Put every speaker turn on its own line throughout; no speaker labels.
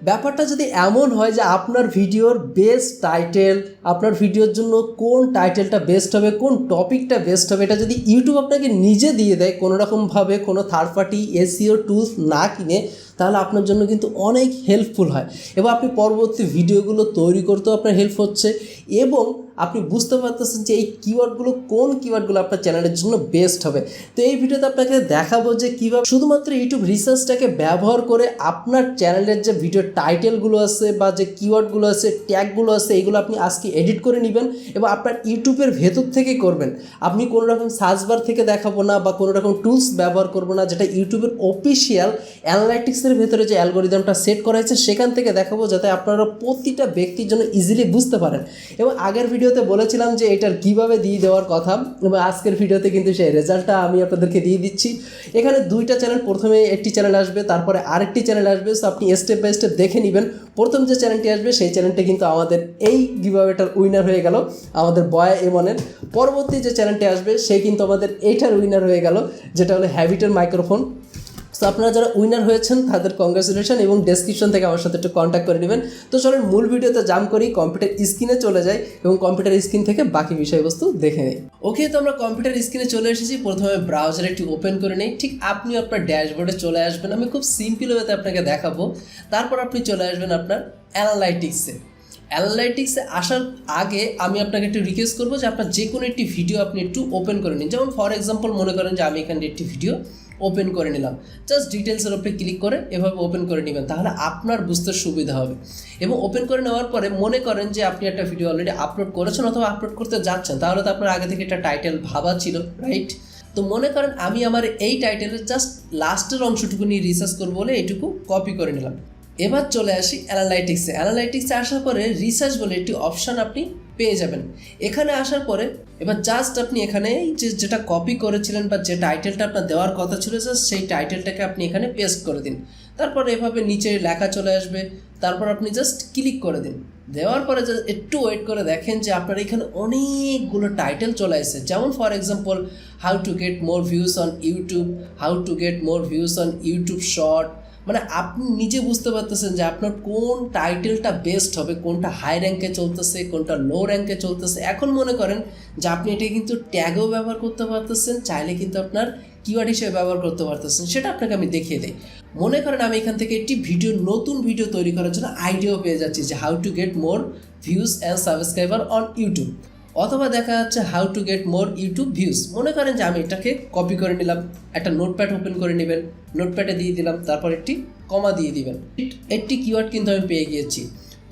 ব্যাপারটা যদি এমন হয় যে আপনার ভিডিওর বেস্ট টাইটেল, আপনার ভিডিওর জন্য কোন টাইটেলটা বেস্ট হবে, কোন টপিকটা বেস্ট হবে, এটা যদি ইউটিউব আপনাকে নিজে দিয়ে দেয় কোনোরকমভাবে, কোনো থার্ড পার্টি এসইও টুলস না কিনে, তাহলে আপনার জন্য কিন্তু অনেক হেল্পফুল হয় এবং আপনি পরবর্তী ভিডিওগুলো তৈরি করতেও আপনার হেল্প হচ্ছে এবং আপনি বুঝতে পারতেছেন যে এই কিওয়ার্ডগুলো কোন কিওয়ার্ডগুলো আপনার চ্যানেলের জন্য বেস্ট হবে। তো এই ভিডিওতে আপনাকে দেখাবো যে কীভাবে শুধুমাত্র ইউটিউব রিসার্চটাকে ব্যবহার করে আপনার চ্যানেলের যে ভিডিও টাইটেলগুলো আছে বা যে কিওয়ার্ডগুলো আছে, ট্যাগগুলো আছে, এইগুলো আপনি আজকে এডিট করে নেবেন এবং আপনার ইউটিউবের ভেতর থেকে করবেন। আপনি কোনো রকম সার্চ বার থেকে দেখাবো না বা কোনো রকম টুলস ব্যবহার করবো না, যেটা ইউটিউবের অফিসিয়াল অ্যানালাইটিক্সের ভেতরে যে অ্যালগোরিদমটা সেট করা হয়েছে সেখান থেকে দেখাবো, যাতে আপনারা প্রতিটা ব্যক্তির জন্য ইজিলি বুঝতে পারেন। এবং আগের ভিডিওতে বলেছিলাম যে এটার কীভাবে দিয়ে দেওয়ার কথা এবং আজকের ভিডিওতে কিন্তু সেই রেজাল্টটা আমি আপনাদেরকে দিয়ে দিচ্ছি। এখানে দুইটা চ্যানেল, প্রথমে একটি চ্যানেল আসবে, তারপরে আরেকটি চ্যানেল আসবে। সো আপনি স্টেপ বাই স্টেপ দেখে নেবেন। প্রথম যে চ্যানেলটি আসবে সেই চ্যানেলটা কিন্তু আমাদের এই গিভঅ্যাওয়েটার উইনার হয়ে গেল, আমাদের বয়া এমনের। পরবর্তী যে চ্যানেলটি আসবে সেই কিন্তু আমাদের এইটার উইনার হয়ে গেল, যেটা হলো হ্যাবিটের মাইক্রোফোন। সো আপনারা যারা উইনার হয়েছেন তাদের কংগ্রেচুলেশন এবং ডেসক্রিপশন থেকে আমার সাথে একটু কন্ট্যাক্ট করে নেবেন। তো চলুন মূল ভিডিওতে জাম্প করি, কম্পিউটার স্ক্রিনে চলে যাই এবং কম্পিউটার স্ক্রিন থেকে বাকি বিষয়বস্তু দেখে নিই। ওকে, তো আমরা কম্পিউটার স্ক্রিনে চলে এসেছি। প্রথমে ব্রাউজার একটু ওপেন করে নিই। ঠিক আপনি আপনার ড্যাশবোর্ডে চলে আসবেন। আমি খুব সিম্পল ওয়েতে আপনাকে দেখাবো। তারপর আপনি চলে আসবেন আপনার অ্যানালাইটিক্সে। অ্যানালাইটিক্সে আসার আগে আমি আপনাকে একটু রিকোয়েস্ট করবো যে আপনার যে কোনো একটি ভিডিও আপনি একটু ওপেন করে নিন। যেমন ফর এক্সাম্পল মনে করেন যে আমি এখানে একটি ভিডিও ওপেন করে নিলাম, জাস্ট ডিটেলসের উপরে ক্লিক করে এভাবে ওপেন করে নেবেন, তাহলে আপনার বুঝতে সুবিধা হবে। এবং ওপেন করে নেওয়ার পরে মনে করেন যে আপনি একটা ভিডিও অলরেডি আপলোড করেছেন অথবা আপলোড করতে যাচ্ছেন, তাহলে তো আপনার আগে থেকে একটা টাইটেল ভাবা ছিল, রাইট? তো মনে করেন আমি আমার এই টাইটেলের জাস্ট লাস্টের অংশটুকু নিয়ে রিসার্চ করবো বলে এইটুকু কপি করে নিলাম। এবার চলে আসি অ্যানালাইটিক্সে। অ্যানালাইটিক্সে আসার পরে রিসার্চ বলে একটি অপশান আপনি পেয়ে যাবেন। এখানে আসার পরে এবার জাস্ট আপনি এখানে যেটা কপি করেছিলেন বা যে টাইটেলটা আপনার দেওয়ার কথা ছিল, জাস্ট সেই টাইটেলটাকে আপনি এখানে পেস্ট করে দিন। তারপর এভাবে নিচে লেখা চলে আসবে, তারপর আপনি জাস্ট ক্লিক করে দিন। দেওয়ার পরে একটু ওয়েট করে দেখেন যে আপনার এখানে অনেকগুলো টাইটেল চলে আসছে। যেমন for example how to get more views on YouTube, how to get more views on YouTube short. মানে আপনি নিজে বুঝতে পারতেছেন যে আপনার কোন টাইটেলটা বেস্ট হবে, কোনটা হাই র্যাঙ্কে চলতেছে, কোনটা লো র্যাঙ্কে চলতেছে। এখন মনে করেন যে আপনি এটা কিন্তু ট্যাগও ব্যবহার করতে পারতেছেন, চাইলে কিন্তু আপনার কিওয়ার্ড হিসেবে ব্যবহার করতে পারতেছেন। সেটা আপনাকে আমি দেখিয়ে দিই। মনে করেন আমি এখান থেকে একটি নতুন ভিডিও তৈরি করার জন্য আইডিয়াও পেয়ে যাচ্ছি যে how to get more views and subscriber on YouTube, অথবা দেখা যাচ্ছে how to get more YouTube views. মনে করেন যে আমি এটাকে কপি করে নিলাম, একটা নোটপ্যাড ওপেন করে নেবেন, নোটপ্যাডে দিয়ে দিলাম, তারপর একটি কমা দিয়ে দিবেন। একটি কিওয়ার্ড কিন্তু আমি পেয়ে গিয়েছি।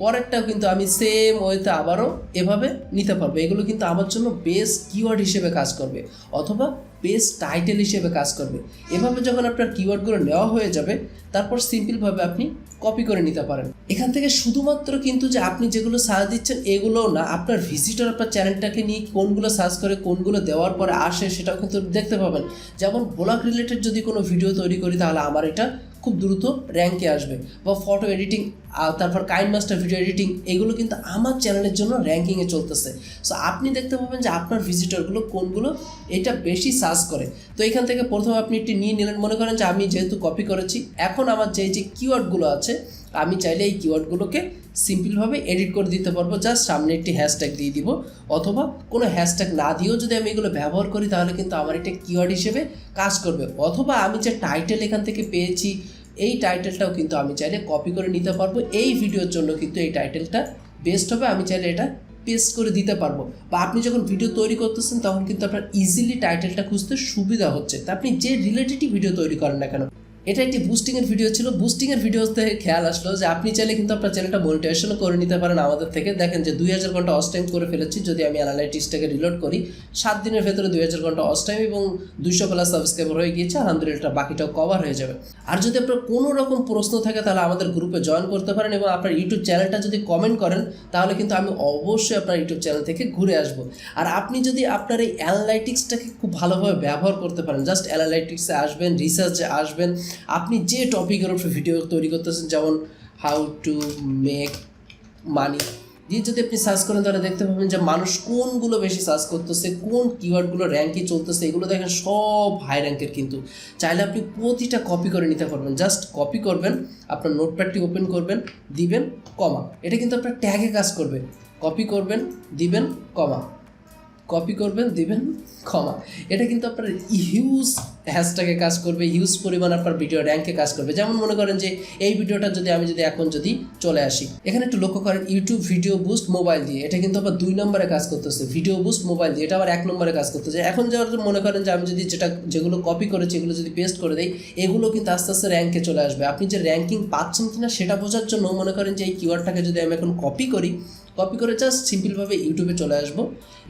পরেরটাও কিন্তু আমি সেম ওয়েতে আবারও এভাবে নিতে পারবো। এগুলো কিন্তু আমার জন্য বেস্ট কিওয়ার্ড হিসেবে কাজ করবে অথবা বেস্ট টাইটেল হিসেবে কাজ করবে। এভাবে যখন আপনার কিওয়ার্ডগুলো নেওয়া হয়ে যাবে, তারপর সিম্পলভাবে আপনি কপি করে নিতে পারেন। এখান থেকে শুধুমাত্র কিন্তু যে আপনি যেগুলো সার্চ দিচ্ছেন এগুলোও না, আপনার ভিজিটর আপনার চ্যানেলটাকে নিয়ে কোনগুলো সার্চ করে কোনগুলো দেওয়ার পরে আসে সেটাও কিন্তু দেখতে পাবেন। যেমন ব্লগ রিলেটেড যদি কোনো ভিডিও তৈরি করি তাহলে আমার এটা খুব দ্রুত র্যাঙ্কে আসবে, বা ফটো এডিটিং, তারপর কাইন মাস্টার ভিডিও এডিটিং, এগুলো কিন্তু আমার চ্যানেলের জন্য র্যাঙ্কিংয়ে চলতেছে। সো আপনি দেখতে পাবেন যে আপনার ভিজিটরগুলো কোনগুলো এটা বেশি সার্চ করে। তো এখান থেকে প্রথমে আপনি একটি নিয়ে নিলেন। মনে করেন যে আমি যেহেতু কপি করেছি, এখন আমার যে কিওয়ার্ডগুলো আছে আমি চাইলে এই কিওয়ার্ডগুলোকে সিম্পলভাবে এডিট করে দিতে পারবো। জাস্ট সামনে একটি হ্যাশট্যাগ দিয়ে দিব, অথবা কোনো হ্যাশট্যাগ না দিয়েও যদি আমি এগুলো ব্যবহার করি তাহলে কিন্তু আমার এটা কিওয়ার্ড হিসেবে কাজ করবে। অথবা আমি যে টাইটেল এখান থেকে পেয়েছি এই টাইটেলটাও কিন্তু আমি চাইলে কপি করে নিতে পারবো। এই ভিডিওর জন্য কিন্তু এই টাইটেলটা বেস্ট হবে, আমি চাইলে এটা পেস্ট করে দিতে পারবো। বা আপনি যখন ভিডিও তৈরি করতেছেন তখন কিন্তু আপনার ইজিলি টাইটেলটা খুঁজতে সুবিধা হচ্ছে। তা আপনি যে রিলেটেডই ভিডিও তৈরি করেন না কেন, এটা একটি বুস্টিংয়ের ভিডিও ছিল। বুস্টিংয়ের ভিডিওতে খেয়াল আসলো যে আপনি চাইলে কিন্তু আপনার চ্যানেলটা মনিটাইজেশনও করে নিতে পারেন আমাদের থেকে। দেখেন যে 2000 ঘন্টা ওয়াচ টাইম করে ফেলেছি। যদি আমি অ্যানালাইটিক্সটাকে রিলোড করি, 7 দিনের ভেতরে 2000 ঘন্টা ওয়াচ টাইম এবং 200+ সাবস্ক্রাইবার হয়ে গিয়েছে। আলহামদুলিল্লাহ, বাকিটাও কভার হয়ে যাবে। আর যদি আপনার কোনো রকম প্রশ্ন থাকে তাহলে আমাদের গ্রুপে জয়েন করতে পারেন, এবং আপনার ইউটিউব চ্যানেলটা যদি কমেন্ট করেন তাহলে কিন্তু আমি অবশ্যই আপনার ইউটিউব চ্যানেল থেকে ঘুরে আসবো। আর আপনি যদি আপনার এই অ্যানালাইটিক্সটাকে খুব ভালোভাবে ব্যবহার করতে পারেন, জাস্ট অ্যানালাইটিক্সে আসবেন, রিসার্চে আসবেন, আপনি যে টপিকের উপর ভিডিও তৈরি করতেছেন, যেমন হাউ টু মেক মানি, দিয়ে যদি আপনি সার্চ করেন তাহলে দেখতে পাবেন যে মানুষ কোনগুলো বেশি সার্চ করতেছে, কোন কিওয়ার্ডগুলো র্যাঙ্কে চলতেছে, এগুলো দেখেন সব হাই র্যাঙ্কের। কিন্তু চাইলে আপনি প্রতিটা কপি করে নিতে পারবেন। জাস্ট কপি করবেন, আপনার নোটপ্যাডটি ওপেন করবেন, দিবেন কমা, এটা কিন্তু আপনার ট্যাগে কাজ করবে। কপি করবেন, দিবেন কমা, কপি করবেন, দিবেন কমা, এটা কিন্তু আপনার হিউজ হ্যাশট্যাগে কাজ করবে, হিউজ পরিমাণ আপনার ভিডিও র্যাঙ্কে কাজ করবে। যেমন মনে করেন যে এই ভিডিওটা যদি আমি এখন চলে আসি, এখানে একটু লক্ষ্য করেন ইউটিউব ভিডিও বুস্ট মোবাইল দিয়ে, এটা কিন্তু আবার 2 নম্বরে কাজ করতেছে। ভিডিও বুস্ট মোবাইল দিয়ে, এটা আবার 1 নম্বরে কাজ করতেছে। এখন মনে করেন যে আমি যদি যেগুলো কপি করেছি এগুলো যদি পেস্ট করে দিই, এগুলো কিন্তু আস্তে আস্তে র্যাঙ্কে চলে আসবে। আপনি যে র্যাঙ্কিং পাচ্ছেন কিনা সেটা বোঝার জন্য মনে করেন যে এই কিওয়ার্ডটাকে যদি আমি এখন কপি করে জাস্ট সিম্পলভাবে ইউটিউবে চলে আসবো।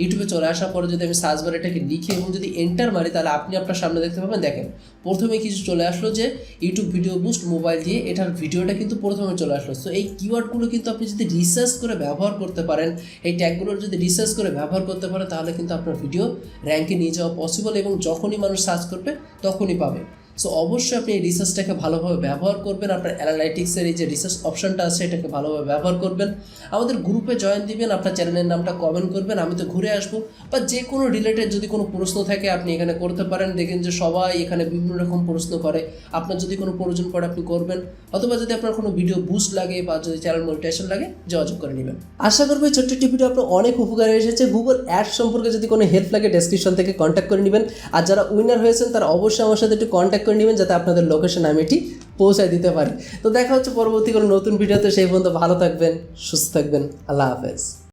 ইউটিউবে চলে আসার পরে যদি আমি সার্চ বারে এটাকে লিখি এবং যদি এন্টার মারি, তাহলে আপনি আপনার সামনে দেখতে পাবেন, দেখেন প্রথমে কিছু চলে আসলো যে ইউটিউব ভিডিও বুস্ট মোবাইল দিয়ে, এটার ভিডিওটা কিন্তু প্রথমে চলে আসলো। সো এই কিওয়ার্ডগুলো কিন্তু আপনি যদি রিসার্চ করে ব্যবহার করতে পারেন, এই ট্যাগগুলোর যদি রিসার্চ করে ব্যবহার করতে পারেন, তাহলে কিন্তু আপনার ভিডিও র্যাঙ্কে নিয়ে যাওয়া পসিবল এবং যখনই মানুষ সার্চ করবে তখনই পাবে। সো অবশ্যই আপনি এই রিসার্চটাকে ভালোভাবে ব্যবহার করবেন। আপনার অ্যানালাইটিক্সের এই যে রিসার্চ অপশনটা আছে এটাকে ভালোভাবে ব্যবহার করবেন। আমাদের গ্রুপে জয়েন দিবেন, আপনার চ্যানেলের নামটা কমেন্ট করবেন, আমি তো ঘুরে আসবো। বা যে কোনো রিলেটেড যদি কোনো প্রশ্ন থাকে আপনি এখানে করতে পারেন। দেখেন যে সবাই এখানে বিভিন্ন রকম প্রশ্ন করে, আপনার যদি কোনো প্রয়োজন পড়ে আপনি করবেন, অথবা যদি আপনার কোনো ভিডিও বুস্ট লাগে বা যদি চ্যানেল মনিটাইজেশন লাগে যোগাযোগ করে নেবেন। আশা করবো এই ছোট্ট একটি ভিডিও আপনার অনেক উপকারে এসেছে। গুগল অ্যাডস সম্পর্কে যদি কোনো হেল্প লাগে ডেসক্রিপশন থেকে কন্ট্যাক্ট করে নেবেন। আর যারা উইনার হয়েছেন তারা অবশ্যই আমার সাথে একটু কন্ট্যাক্ট করে নেবেন, যাতে আপনাদের লোকেশন আমি এটি পৌঁছায় দিতে পারি। তো দেখা হচ্ছে পরবর্তী কোনো নতুন ভিডিওতে। সেই পর্যন্ত ভালো থাকবেন, সুস্থ থাকবেন। আল্লাহ হাফেজ।